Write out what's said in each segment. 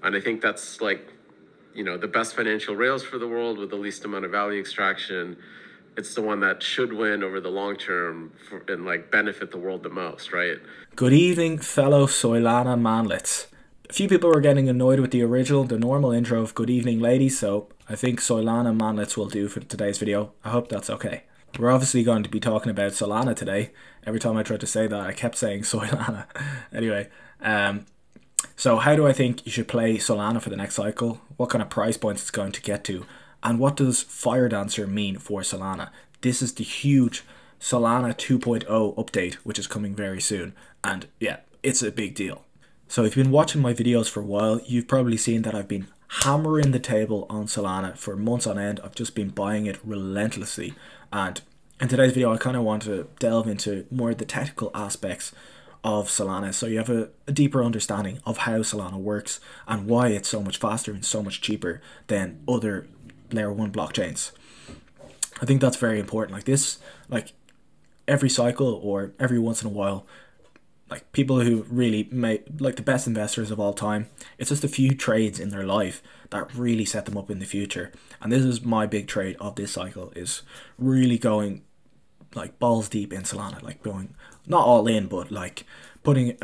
And I think that's like, you know, the best financial rails for the world with the least amount of value extraction. It's the one that should win over the long term and like benefit the world the most, right? Good evening, fellow Solana manlets. A few people were getting annoyed with the normal intro of good evening ladies, so I think Solana manlets will do for today's video. I hope that's okay. We're obviously going to be talking about Solana today. Every time I tried to say that, I kept saying Solana. Anyway, so how do I think you should play Solana for the next cycle? What kind of price points it's going to get to? And what does Firedancer mean for Solana? This is the huge Solana 2.0 update, which is coming very soon. And yeah, it's a big deal. So if you've been watching my videos for a while, you've probably seen that I've been hammering the table on Solana for months on end. I've just been buying it relentlessly. And in today's video, I kind of want to delve into more of the technical aspects of Solana, so you have a deeper understanding of how Solana works and why it's so much faster and so much cheaper than other layer 1 blockchains. I think that's very important. Like this, like every cycle or every once in a while, like people who really make like the best investors of all time, it's just a few trades in their life that really set them up in the future. And this is my big trade of this cycle, is really going like balls deep in Solana, like going not all in, but like putting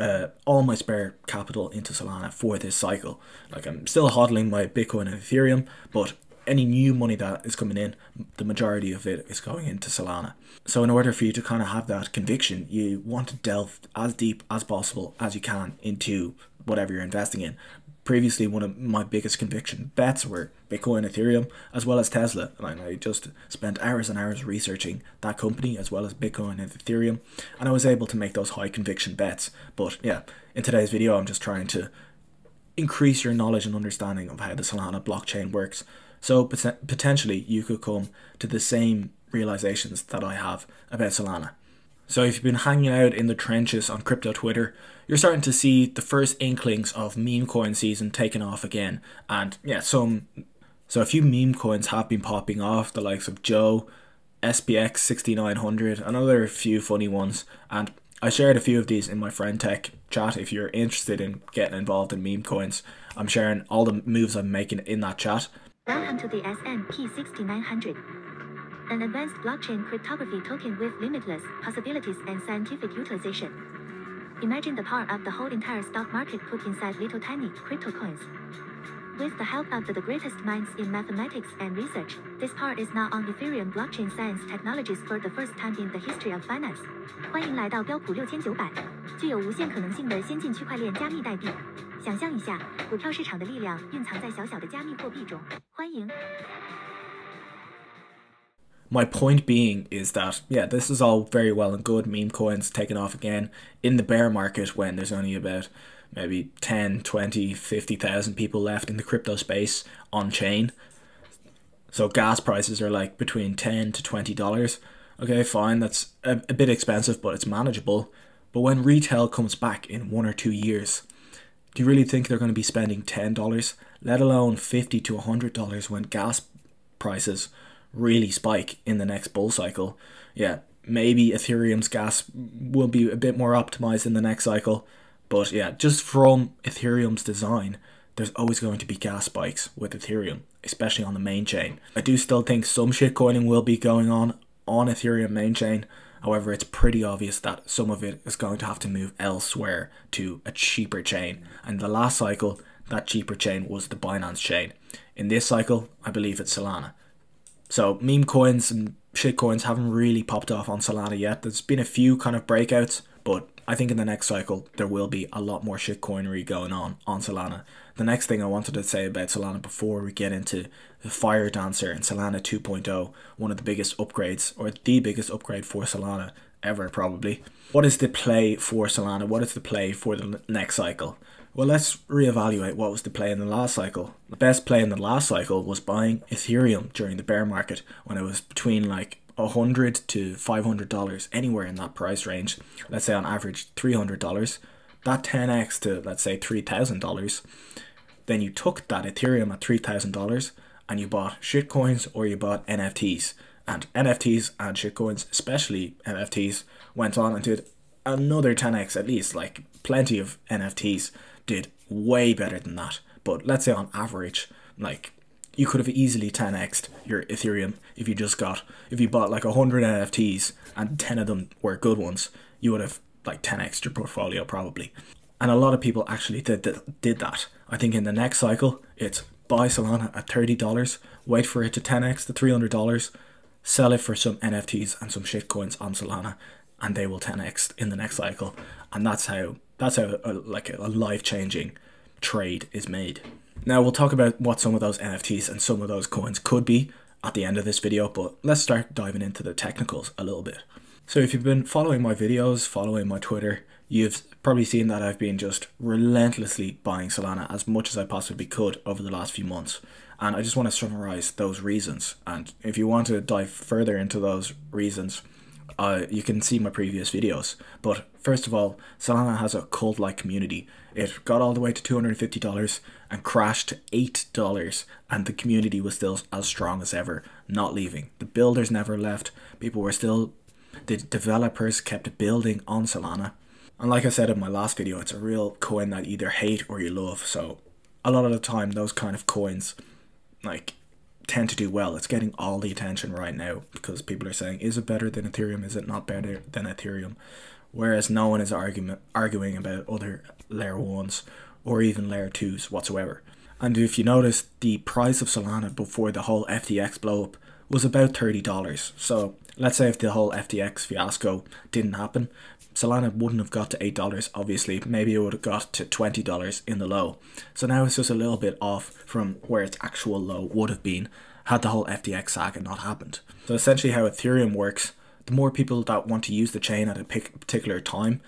all my spare capital into Solana for this cycle. Like I'm still hodling my Bitcoin and Ethereum, but any new money that is coming in, the majority of it is going into Solana. So in order for you to kind of have that conviction, you want to delve as deep as possible as you can into whatever you're investing in. Previously, one of my biggest conviction bets were Bitcoin, Ethereum, as well as Tesla. And I just spent hours and hours researching that company as well as Bitcoin and Ethereum. And I was able to make those high conviction bets. But yeah, in today's video, I'm just trying to increase your knowledge and understanding of how the Solana blockchain works. So potentially you could come to the same realizations that I have about Solana. So if you've been hanging out in the trenches on crypto Twitter, you're starting to see the first inklings of meme coin season taking off again. And yeah, so a few meme coins have been popping off, the likes of Joe, SPX 6900, and other few funny ones. And I shared a few of these in my friend tech chat. If you're interested in getting involved in meme coins, I'm sharing all the moves I'm making in that chat. Welcome to the S&P 6900. An advanced blockchain cryptography token with limitless possibilities and scientific utilization. Imagine the power of the whole entire stock market put inside little tiny crypto coins. With the help of the greatest minds in mathematics and research, this power is now on Ethereum blockchain science technologies for the first time in the history of finance. 欢迎来到标普6900，具有无限可能性的先进区块链加密代币。想象一下，股票市场的力量蕴藏在小小的加密货币中。欢迎。My point being is that, yeah, this is all very well and good, meme coins taking off again in the bear market when there's only about maybe 10, 20, 50,000 people left in the crypto space on chain. So gas prices are like between $10 to $20. Okay, fine, that's a bit expensive, but it's manageable. But when retail comes back in 1 or 2 years, do you really think they're going to be spending $10, let alone $50 to $100 when gas prices really spike in the next bull cycle? Yeah, maybe Ethereum's gas will be a bit more optimized in the next cycle, but yeah, just from Ethereum's design, there's always going to be gas spikes with Ethereum, especially on the main chain. I do still think some shitcoining will be going on Ethereum main chain. However, it's pretty obvious that some of it is going to have to move elsewhere to a cheaper chain. And the last cycle, that cheaper chain was the Binance chain. In this cycle, I believe it's Solana. So meme coins and shitcoins haven't really popped off on Solana yet. There's been a few kind of breakouts, but I think in the next cycle, there will be a lot more shitcoinery going on Solana. The next thing I wanted to say about Solana before we get into the Firedancer and Solana 2.0, one of the biggest upgrades, or the biggest upgrade for Solana ever probably. What is the play for Solana? What is the play for the next cycle? Well, let's reevaluate what was the play in the last cycle. The best play in the last cycle was buying Ethereum during the bear market when it was between like $100 to $500, anywhere in that price range. Let's say on average $300. That 10x to, let's say, $3,000. Then you took that Ethereum at $3,000 and you bought shitcoins or you bought NFTs. And NFTs and shitcoins, especially NFTs, went on and did another 10x at least. Like plenty of NFTs did way better than that. but let's say on average, like, you could have easily 10x'd your Ethereum if you bought like 100 NFTs and 10 of them were good ones. You would have like 10x'd your portfolio probably. And a lot of people actually did that. I think in the next cycle, it's buy Solana at $30, wait for it to 10x to $300, sell it for some NFTs and some shitcoins on Solana, and they will 10x in the next cycle. And that's how a life-changing trade is made. Now we'll talk about what some of those NFTs and some of those coins could be at the end of this video, but let's start diving into the technicals a little bit. So if you've been following my videos, following my Twitter, you've probably seen that I've been just relentlessly buying Solana as much as I possibly could over the last few months. And I just want to summarize those reasons. And if you want to dive further into those reasons, you can see my previous videos. But first of all, Solana has a cult-like community. It got all the way to $250 and crashed to $8, and the community was still as strong as ever, not leaving. The builders never left. The developers kept building on Solana. And like I said in my last video, it's a real coin that you either hate or you love. So a lot of the time, those kind of coins like tend to do well. It's getting all the attention right now because people are saying, is it better than Ethereum? Is it not better than Ethereum? Whereas no one is arguing about other layer 1s or even layer 2s whatsoever. And if you notice, the price of Solana before the whole FTX blow up was about $30. So let's say if the whole FTX fiasco didn't happen, Solana wouldn't have got to $8, obviously. Maybe it would have got to $20 in the low. So now it's just a little bit off from where its actual low would have been had the whole FTX saga not happened. So essentially how Ethereum works, the more people that want to use the chain at a particular time,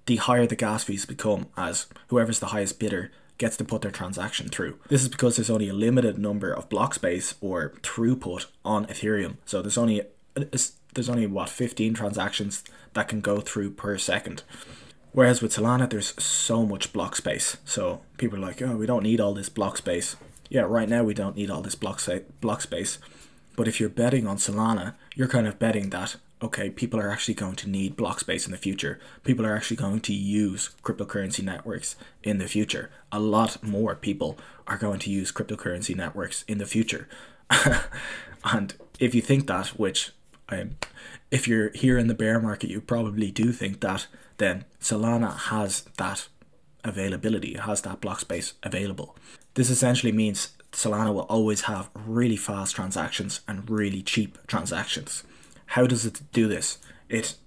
the higher the gas fees become, as whoever's the highest bidder gets to put their transaction through. This is because there's only a limited number of block space or throughput on Ethereum. So there's only what, 15 transactions that can go through per second. Whereas with Solana, there's so much block space. So people are like, oh, we don't need all this block space. Yeah, right now we don't need all this block space. But if you're betting on Solana, you're kind of betting that, okay, people are actually going to need block space in the future. People are actually going to use cryptocurrency networks in the future. A lot more people are going to use cryptocurrency networks in the future. And if you think that, which if you're here in the bear market, you probably do think that, then Solana has that availability. It has that block space available. This essentially means Solana will always have really fast transactions and really cheap transactions. How does it do this? It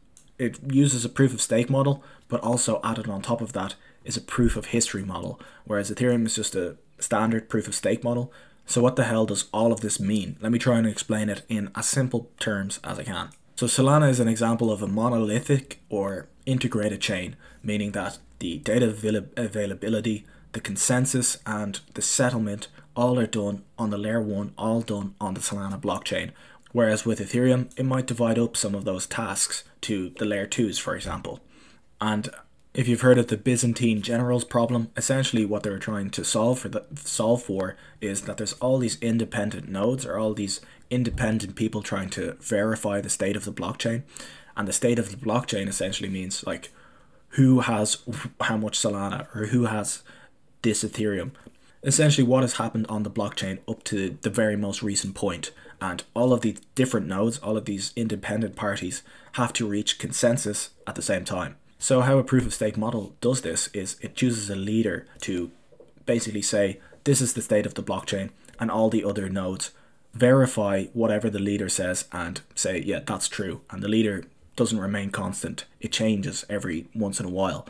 uses a proof of stake model, but also added on top of that is a proof of history model, whereas Ethereum is just a standard proof of stake model. So what the hell does all of this mean? Let me try and explain it in as simple terms as I can. So Solana is an example of a monolithic or integrated chain, meaning that the data availability, the consensus, and the settlement all are done on the layer 1, all done on the Solana blockchain. Whereas with Ethereum, it might divide up some of those tasks to the layer 2s, for example. And if you've heard of the Byzantine generals problem, essentially what they're trying to solve for is that there's all these independent nodes, or all these independent people trying to verify the state of the blockchain. And the state of the blockchain essentially means like who has how much Solana, or who has this Ethereum. Essentially what has happened on the blockchain up to the very most recent point. And all of these different nodes, all of these independent parties have to reach consensus at the same time. So how a proof of stake model does this is it chooses a leader to basically say, this is the state of the blockchain, and all the other nodes verify whatever the leader says and say, yeah, that's true. And the leader doesn't remain constant. It changes every once in a while.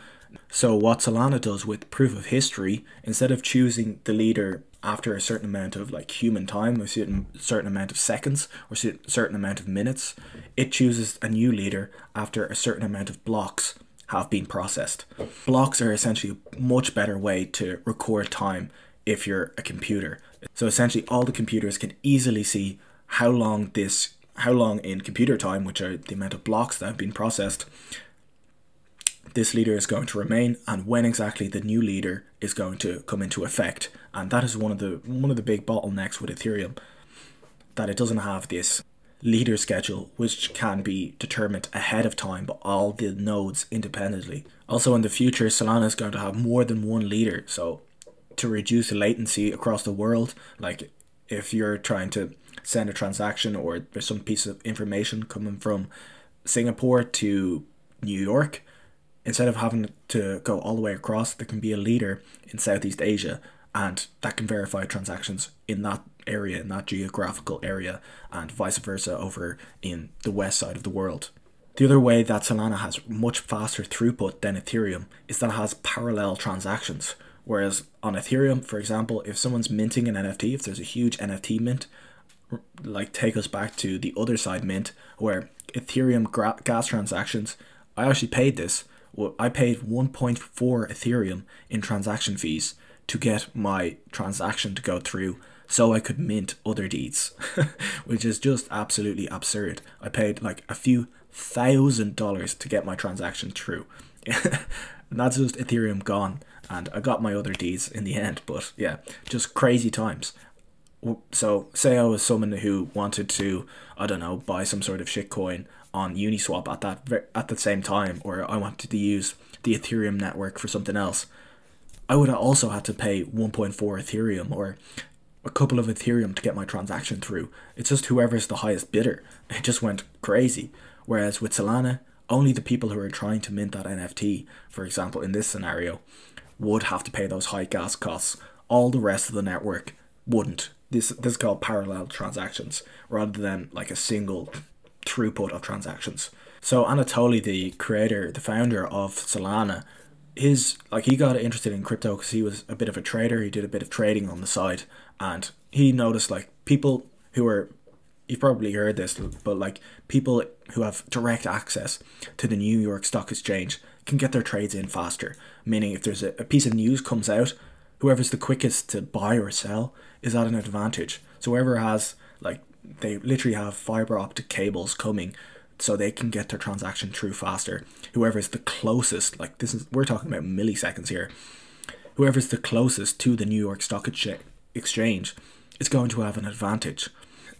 So what Solana does with proof of history, instead of choosing the leader after a certain amount of like human time, or certain amount of seconds, or certain amount of minutes, it chooses a new leader after a certain amount of blocks have been processed. Blocks are essentially a much better way to record time if you're a computer. So essentially all the computers can easily see how long in computer time, which are the amount of blocks that have been processed, this leader is going to remain, and when exactly the new leader is going to come into effect. And that is one of the big bottlenecks with Ethereum, that it doesn't have this leader schedule which can be determined ahead of time by all the nodes independently. Also in the future, Solana is going to have more than one leader. So to reduce the latency across the world. Like if you're trying to send a transaction or there's some piece of information coming from Singapore to New York, instead of having to go all the way across, there can be a leader in Southeast Asia, and that can verify transactions in that area, in that geographical area, and vice versa over in the west side of the world. The other way that Solana has much faster throughput than Ethereum is that it has parallel transactions. Whereas on Ethereum, for example, if someone's minting an NFT, if there's a huge NFT mint, like take us back to the other side mint, where Ethereum gas transactions, I actually paid this. I paid 1.4 Ethereum in transaction fees to get my transaction to go through so I could mint other deeds, which is just absolutely absurd. I paid like a few $1,000 to get my transaction through. And that's just Ethereum gone, and I got my other deeds in the end. But yeah, just crazy times. So say I was someone who wanted to, I don't know, buy some sort of shitcoin on Uniswap at the same time, or I wanted to use the Ethereum network for something else, I would have also had to pay 1.4 Ethereum or a couple of Ethereum to get my transaction through. It's just whoever's the highest bidder. It just went crazy. Whereas with Solana, only the people who are trying to mint that NFT, for example, in this scenario, would have to pay those high gas costs. All the rest of the network wouldn't. This is called parallel transactions rather than like a single throughput of transactions. So Anatoly, the creator, the founder of Solana, he got interested in crypto because he was a bit of a trader. He did a bit of trading on the side, and he noticed like people who are, you've probably heard this, but like people who have direct access to the New York Stock Exchange can get their trades in faster. Meaning if there's a piece of news comes out, whoever's the quickest to buy or sell is at an advantage. So whoever has, like, they literally have fiber optic cables coming so they can get their transaction through faster. Whoever's the closest, like we're talking about milliseconds here, whoever's the closest to the New York Stock Exchange is going to have an advantage.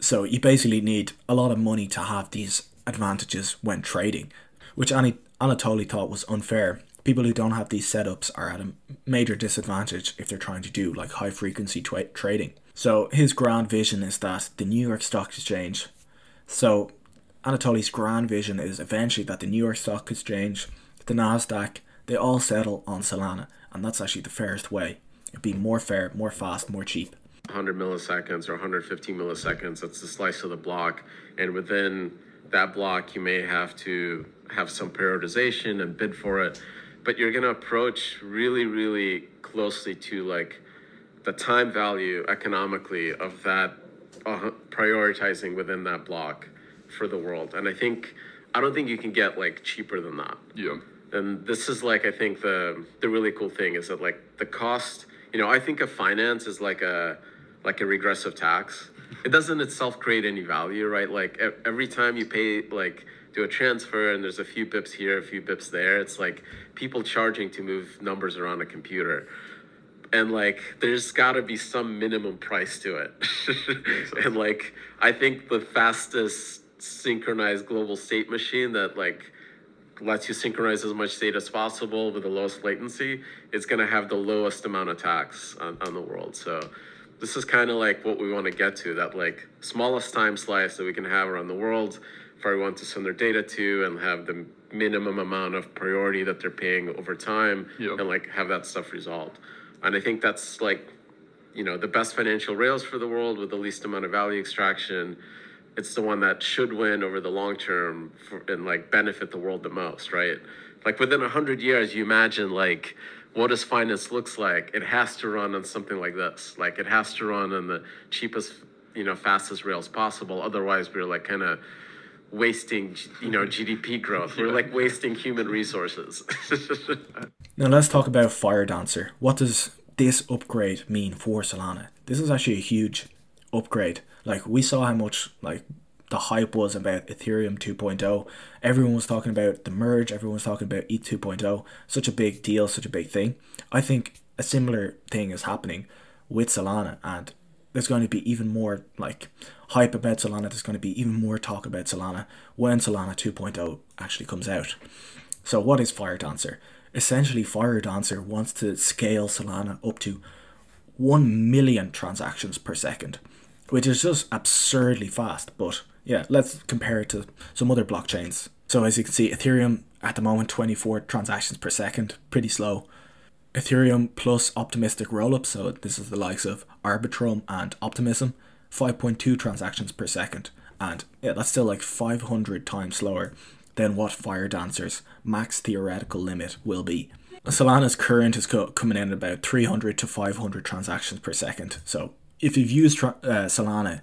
So you basically need a lot of money to have these advantages when trading, which Anatoly thought was unfair. People who don't have these setups are at a major disadvantage if they're trying to do like high frequency trading. So his grand vision is that the New York Stock Exchange, so Anatoly's grand vision is eventually that the New York Stock Exchange, the Nasdaq, they all settle on Solana, and that's actually the fairest way. It'd be more fair, more fast, more cheap. 100 milliseconds or 150 milliseconds, that's the slice of the block, and within that block you may have to have some periodization and bid for it, but you're going to approach really, really closely to like the time value economically of that prioritizing within that block for the world. And I don't think you can get like cheaper than that. Yeah. And this is like, I think the really cool thing is that like the cost, I think of finance as like a regressive tax. It doesn't itself create any value, right? Like every time you pay, like do a transfer and there's a few bips here, a few bips there, it's like people charging to move numbers around a computer. And like, there's gotta be some minimum price to it. And like, I think the fastest synchronized global state machine that like lets you synchronize as much state as possible with the lowest latency, it's gonna have the lowest amount of tax on the world. So this is kind of like what we want to get to, that like smallest time slice that we can have around the world for everyone to send their data to and have the minimum amount of priority that they're paying over time. Yep. And like have that stuff resolved. And I think that's like, the best financial rails for the world with the least amount of value extraction. It's the one that should win over the long term and like benefit the world the most, right? Like within 100 years, you imagine like, what does finance looks like? It has to run on something like this. Like it has to run on the cheapest, fastest rails possible. Otherwise, we're like kind of wasting, GDP growth. We're like wasting human resources. Now let's talk about Firedancer. What does this upgrade mean for Solana? This is actually a huge upgrade. Like we saw how much like the hype was about Ethereum 2.0. Everyone was talking about the merge. Everyone was talking about ETH 2.0. Such a big deal, such a big thing. I think a similar thing is happening with Solana, and there's going to be even more like hype about Solana. There's going to be even more talk about Solana when Solana 2.0 actually comes out. So what is Firedancer? Essentially, Firedancer wants to scale Solana up to 1 million transactions per second, which is just absurdly fast. But yeah, let's compare it to some other blockchains. So as you can see, Ethereum at the moment, 24 transactions per second, pretty slow. Ethereum plus optimistic rollup, so this is the likes of Arbitrum and Optimism, 5.2 transactions per second. And yeah, that's still like 500 times slower than what Firedancer's max theoretical limit will be. Solana's current is coming in at about 300 to 500 transactions per second. So if you've used Solana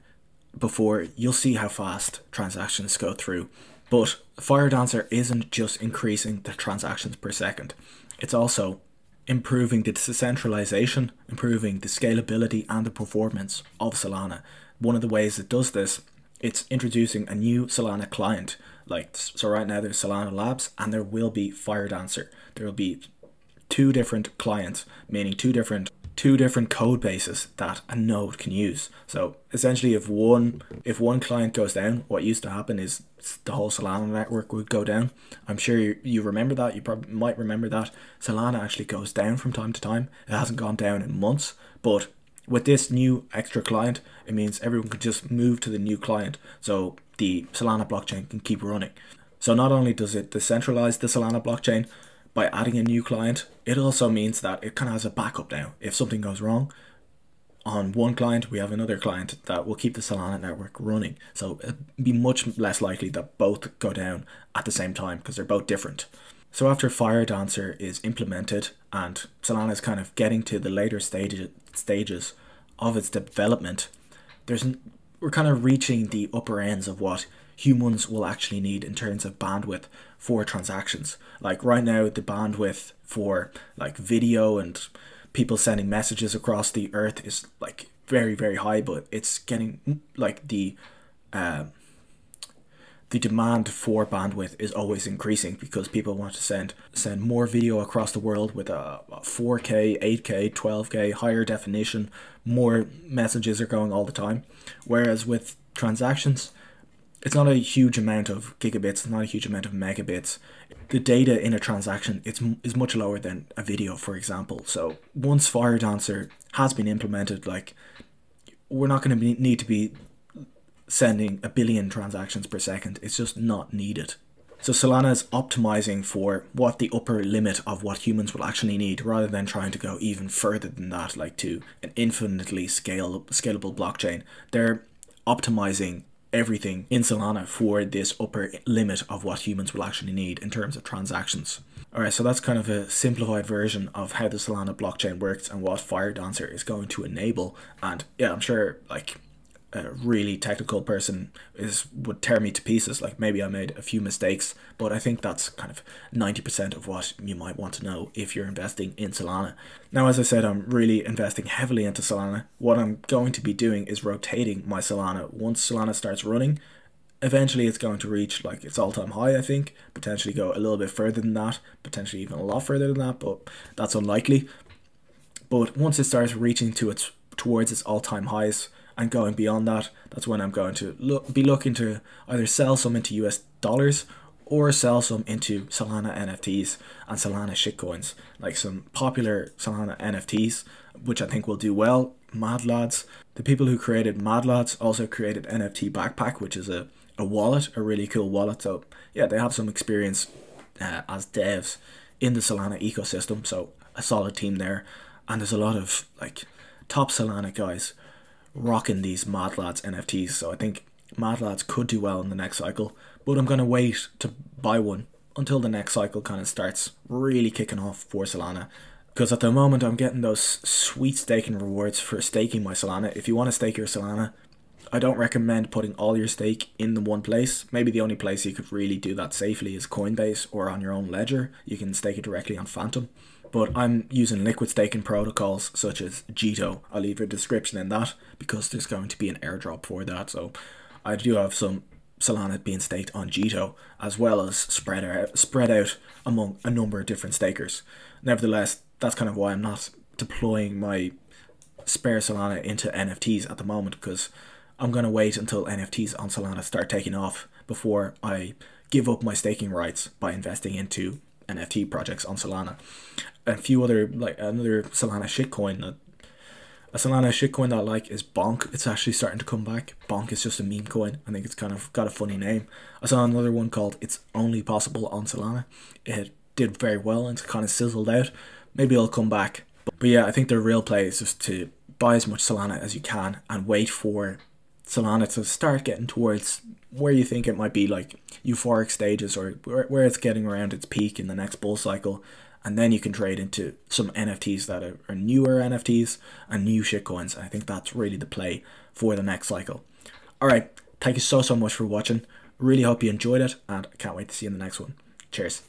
before, you'll see how fast transactions go through. But Firedancer isn't just increasing the transactions per second. It's also improving the decentralization, improving the scalability and the performance of Solana. One of the ways it does this, it's introducing a new Solana client. So right now there's Solana Labs and there will be Firedancer. There will be 2 different clients, meaning two different code bases that a node can use. So essentially if one client goes down, what used to happen is the whole Solana network would go down. I'm sure you remember that. You probably might remember that Solana actually goes down from time to time. It hasn't gone down in months, but with this new extra client, it means everyone can just move to the new client, so the Solana blockchain can keep running. So not only does it decentralize the Solana blockchain by adding a new client, it also means that it kind of has a backup now. If something goes wrong on one client, we have another client that will keep the Solana network running. So it'd be much less likely that both go down at the same time because they're both different. So after Firedancer is implemented and Solana is kind of getting to the later stages of its development, we're kind of reaching the upper ends of what humans will actually need in terms of bandwidth for transactions. Like right now, the bandwidth for like video and people sending messages across the earth is like very, very high, but it's getting like the demand for bandwidth is always increasing because people want to send more video across the world with a 4K, 8K, 12K, higher definition. More messages are going all the time. Whereas with transactions, it's not a huge amount of gigabits, it's not a huge amount of megabits. The data in a transaction is much lower than a video, for example. So once Firedancer has been implemented, like we're not going to need to be sending 1 billion transactions per second. It's just not needed. So Solana is optimizing for what the upper limit of what humans will actually need, rather than trying to go even further than that, like to an infinitely scalable blockchain. They're optimizing everything in Solana for this upper limit of what humans will actually need in terms of transactions. Alright, so that's kind of a simplified version of how the Solana blockchain works and what Firedancer is going to enable. And yeah, I'm sure like a really technical person would tear me to pieces. Like maybe I made a few mistakes, but I think that's kind of 90% of what you might want to know if you're investing in Solana. Now, as I said, I'm really investing heavily into Solana. What I'm going to be doing is rotating my Solana. Once Solana starts running, eventually it's going to reach like its all-time high, I think, potentially go a little bit further than that, potentially even a lot further than that, but that's unlikely. But once it starts reaching towards its all-time highs, and going beyond that, that's when I'm going to be looking to either sell some into US dollars or sell some into Solana NFTs and Solana shitcoins, like some popular Solana NFTs, which I think will do well. Mad Lads, the people who created Mad Lads also created NFT Backpack, which is a wallet, a really cool wallet. So yeah, they have some experience as devs in the Solana ecosystem, so a solid team there. And there's a lot of like top Solana guys rocking these Mad Lads NFTs, so I think Mad Lads could do well in the next cycle, but I'm going to wait to buy one until the next cycle kind of starts really kicking off for Solana, because at the moment I'm getting those sweet staking rewards for staking my Solana. If you want to stake your Solana, I don't recommend putting all your stake in the one place. Maybe the only place you could really do that safely is Coinbase or on your own ledger. You can stake it directly on Phantom. But I'm using liquid staking protocols such as Jito. I'll leave a description in that because there's going to be an airdrop for that. So I do have some Solana being staked on Jito, as well as spread out among a number of different stakers. Nevertheless, that's kind of why I'm not deploying my spare Solana into NFTs at the moment, because I'm going to wait until NFTs on Solana start taking off before I give up my staking rights by investing into NFT projects on Solana. A few other, like another Solana shitcoin that A Solana shitcoin that I like is Bonk. It's actually starting to come back. Bonk is just a meme coin. I think it's kind of got a funny name. I saw another one called It's Only Possible on Solana. It did very well and it's kind of sizzled out. Maybe it'll come back. But yeah, I think the real play is just to buy as much Solana as you can and wait for Solana to start getting towards where you think it might be, like euphoric stages, or where it's getting around its peak in the next bull cycle. And then you can trade into some NFTs that are newer NFTs and new shitcoins. I think that's really the play for the next cycle. All right. Thank you so much for watching. Really hope you enjoyed it, and I can't wait to see you in the next one. Cheers.